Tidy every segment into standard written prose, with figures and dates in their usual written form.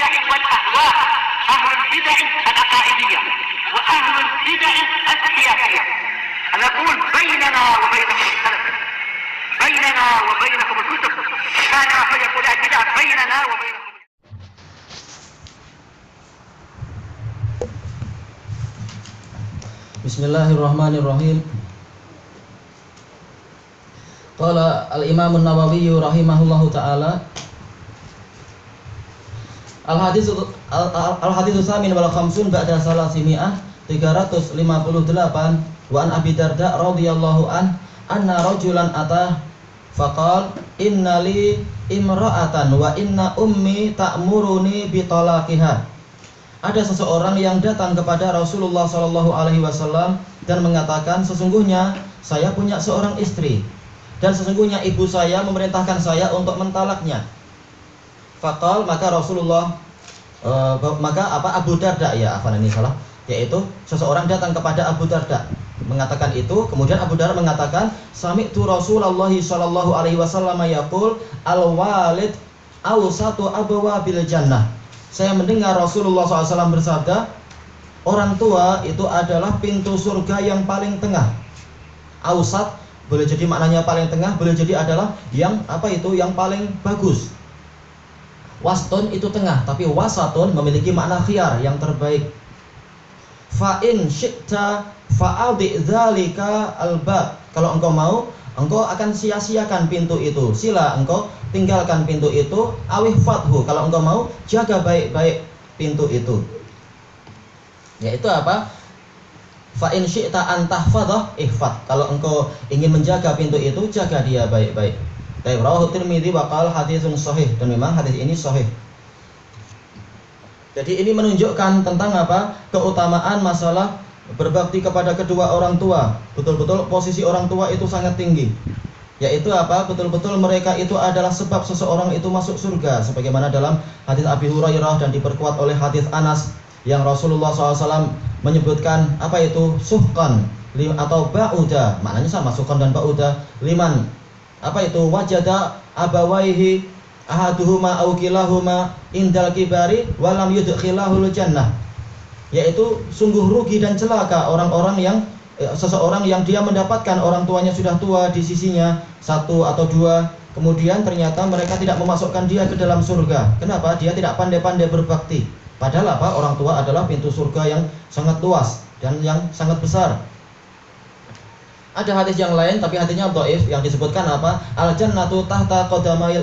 البدع والأهواء، أهل البدع العقائدية وأهل البدع السياسية. نقول بيننا وبينكم السلف، بيننا وبينكم الكتب، كان فيقول البدع بيننا وبينكم. Bismillahirrahmanirrahim. Qala al-Imam an-Nawawi rahimahullahu taala, Al-haditsu tsamin wal khamsun ba'da salasimi'ah 358 wa an Abi Darda radhiyallahu anna rajulan atah faqal inna li imra'atan wa inna ummi ta'muruni bi talaqiha. Ada seseorang yang datang kepada Rasulullah SAW dan mengatakan, sesungguhnya saya punya seorang istri dan sesungguhnya ibu saya memerintahkan saya untuk mentalaknya. Faqal, maka Rasulullah Abu Darda, yaitu seseorang datang kepada Abu Darda mengatakan itu. Kemudian Abu Darda mengatakan, sami'tu Rasulullah SAW yaqul al-walid awsatu abwabil jannah. Saya mendengar Rasulullah SAW bersabda, orang tua itu adalah pintu surga yang paling tengah. Awsat boleh jadi maknanya paling tengah, boleh jadi adalah yang paling bagus. Wastun itu tengah, tapi wasatun memiliki makna khiyar, yang terbaik. Fa'in syi'ta fa'aldi dzalika albab. Kalau engkau mau, engkau akan sia-siakan pintu itu. Sila engkau tinggalkan pintu itu. Awih fathu, kalau engkau mau, jaga baik-baik pintu itu. Yaitu apa? Fa'in syi'ta an tahfadhah ihfad. Kalau engkau ingin menjaga pintu itu, jaga dia baik-baik. Rawahu Tirmidzi wa qala haditsun shahih, dan memang hadis ini sahih. Jadi ini menunjukkan tentang apa? Keutamaan masalah berbakti kepada kedua orang tua. Betul-betul posisi orang tua itu sangat tinggi. Yaitu apa? Betul-betul mereka itu adalah sebab seseorang itu masuk surga, sebagaimana dalam hadis Abi Hurairah dan diperkuat oleh hadis Anas yang Rasulullah SAW menyebutkan apa itu? Suhqan atau ba'uda. Maknanya sama, suhqan dan ba'uda. Liman apa itu? Wajada abawaihi ahaduhuma aw kilahuma indal kibari walam yudkhilahul jannah. Yaitu sungguh rugi dan celaka orang-orang yang seseorang yang dia mendapatkan orang tuanya sudah tua di sisinya, satu atau dua, kemudian ternyata mereka tidak memasukkan dia ke dalam surga. Kenapa? Dia tidak pandai-pandai berbakti. Padahal apa? Orang tua adalah pintu surga yang sangat luas dan yang sangat besar. Ada hadis yang lain, tapi hadisnya dhaif, yang disebutkan apa? Al-jannatu tahta qadamayil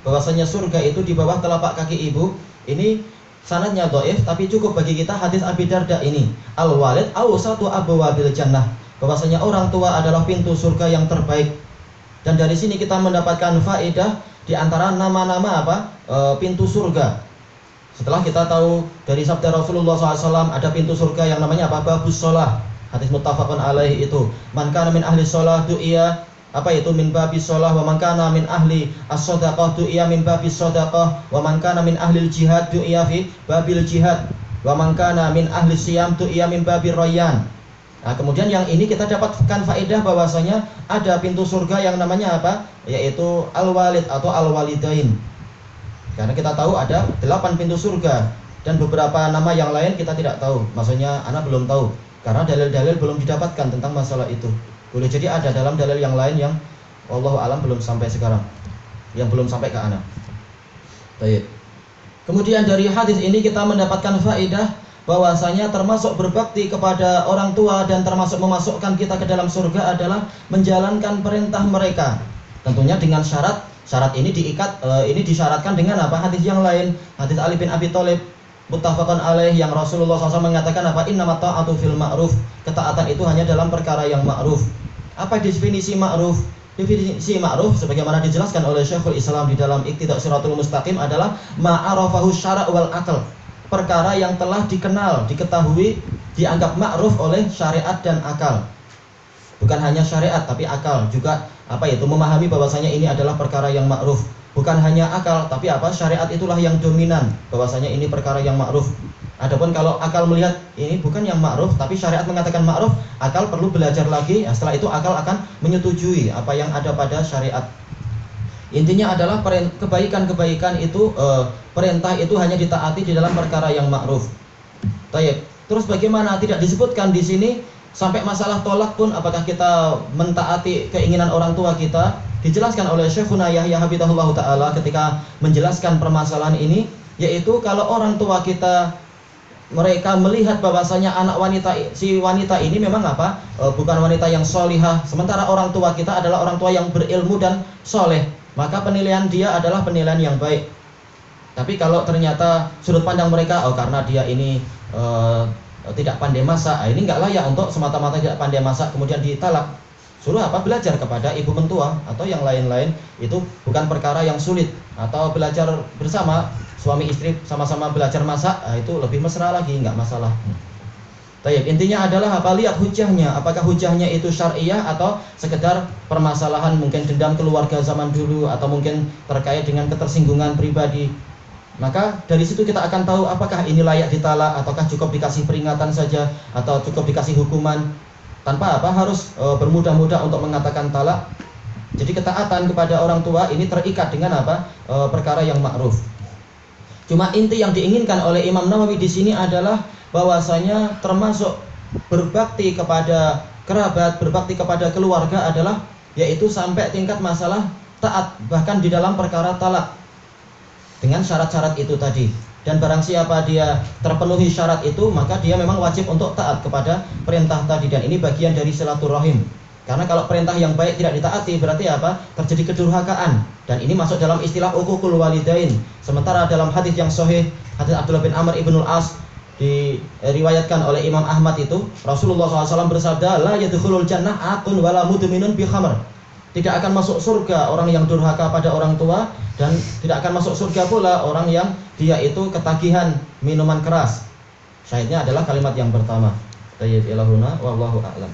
bahwasanya surga itu di bawah telapak kaki ibu. Ini sanadnya dhaif, tapi cukup bagi kita hadis Abi Darda ini. Al-walid awsatu abwabil jannah, bahwasanya orang tua adalah pintu surga yang terbaik. Dan dari sini kita mendapatkan faedah di antara nama-nama apa? Pintu surga. Setelah kita tahu dari sabda Rasulullah SAW, ada pintu surga yang namanya apa? Babus sholah. Hadis muttafaqun alaihi itu. Man kana min ahli sholah du'iya apa itu? Min babis sholah. Wa man kana min ahli as-shadaqah du'iya min babis shadaqah. Wa man kana min ahli jihad du'iya fi babil jihad. Wa man kana min ahli siyam du'iya min babir rayyan. Nah, kemudian yang ini kita dapatkan faedah bahwasanya ada pintu surga yang namanya apa? Yaitu al-walid atau al-walidain. Karena kita tahu ada 8 pintu surga dan beberapa nama yang lain kita tidak tahu. Maksudnya anak belum tahu karena dalil-dalil belum didapatkan tentang masalah itu. Boleh jadi ada dalam dalil yang lain yang wallahu alam belum sampai sekarang, yang belum sampai ke anak. Baik. Kemudian dari hadis ini kita mendapatkan faedah bahwasanya termasuk berbakti kepada orang tua dan termasuk memasukkan kita ke dalam surga adalah menjalankan perintah mereka. Tentunya dengan syarat ini ini disyaratkan dengan apa? Hadis yang lain, hadis Ali bin Abi Thalib muttafaqun alaih yang Rasulullah SAW mengatakan apa? Innamat ta'atu fil ma'ruf. Ketaatan itu hanya dalam perkara yang ma'ruf. Apa definisi ma'ruf? Definisi ma'ruf sebagaimana dijelaskan oleh Syekhul Islam di dalam Iqtida' Shiratul Mustaqim adalah ma'arafahu syara' wal aql. Perkara yang telah dikenal, diketahui, dianggap ma'ruf oleh syariat dan akal. Bukan hanya syariat tapi akal juga apa itu? Memahami bahwasanya ini adalah perkara yang ma'ruf. Bukan hanya akal, tapi apa? Syariat itulah yang dominan, bahwasanya ini perkara yang ma'ruf. Adapun kalau akal melihat ini bukan yang ma'ruf, tapi syariat mengatakan ma'ruf, akal perlu belajar lagi. Setelah itu akal akan menyetujui apa yang ada pada syariat. Intinya adalah kebaikan-kebaikan itu perintah itu hanya ditaati di dalam perkara yang ma'ruf. Tayyib. Terus bagaimana tidak disebutkan di sini sampai masalah tolak pun apakah kita mentaati keinginan orang tua kita? Dijelaskan oleh Syekhuna Yahya Habibullah Ta'ala ketika menjelaskan permasalahan ini, yaitu kalau orang tua kita mereka melihat bahwasanya anak wanita ini memang bukan wanita yang solihah, sementara orang tua kita adalah orang tua yang berilmu dan soleh, maka penilaian dia adalah penilaian yang baik. Tapi kalau ternyata sudut pandang mereka, karena dia ini tidak pandai masak, ini nggak layak untuk semata-mata tidak pandai masak kemudian ditalak. Suruh belajar kepada ibu mentua atau yang lain-lain, itu bukan perkara yang sulit. Atau belajar bersama suami istri sama-sama belajar masak, itu lebih mesra lagi, nggak masalah. Tayyib. Intinya adalah lihat hujahnya, apakah hujahnya itu syariah atau sekedar permasalahan mungkin dendam keluarga zaman dulu atau mungkin terkait dengan ketersinggungan pribadi. Maka dari situ kita akan tahu apakah ini layak ditalak ataukah cukup dikasih peringatan saja atau cukup dikasih hukuman tanpa harus bermudah-mudah untuk mengatakan talak. Jadi ketaatan kepada orang tua ini terikat dengan perkara yang ma'ruf. Cuma inti yang diinginkan oleh Imam Nawawi di sini adalah bahwasanya termasuk berbakti kepada kerabat, berbakti kepada keluarga adalah yaitu sampai tingkat masalah taat bahkan di dalam perkara talak dengan syarat-syarat itu tadi. Dan barang siapa dia terpenuhi syarat itu, maka dia memang wajib untuk taat kepada perintah tadi. Dan ini bagian dari silaturahim. Karena kalau perintah yang baik tidak ditaati, berarti terjadi kedurhakaan. Dan ini masuk dalam istilah uququl walidain. Sementara dalam hadis yang sahih, hadis Abdullah bin Amr ibnul As, diriwayatkan oleh Imam Ahmad itu, Rasulullah SAW bersabda, la yadkhulul jannah aqun wala mudminun bi khamr. Tidak akan masuk surga orang yang durhaka pada orang tua, dan tidak akan masuk surga pula orang yang dia itu ketagihan minuman keras. Syahidnya adalah kalimat yang pertama. Tayyib ilahuna wallahu a'lam.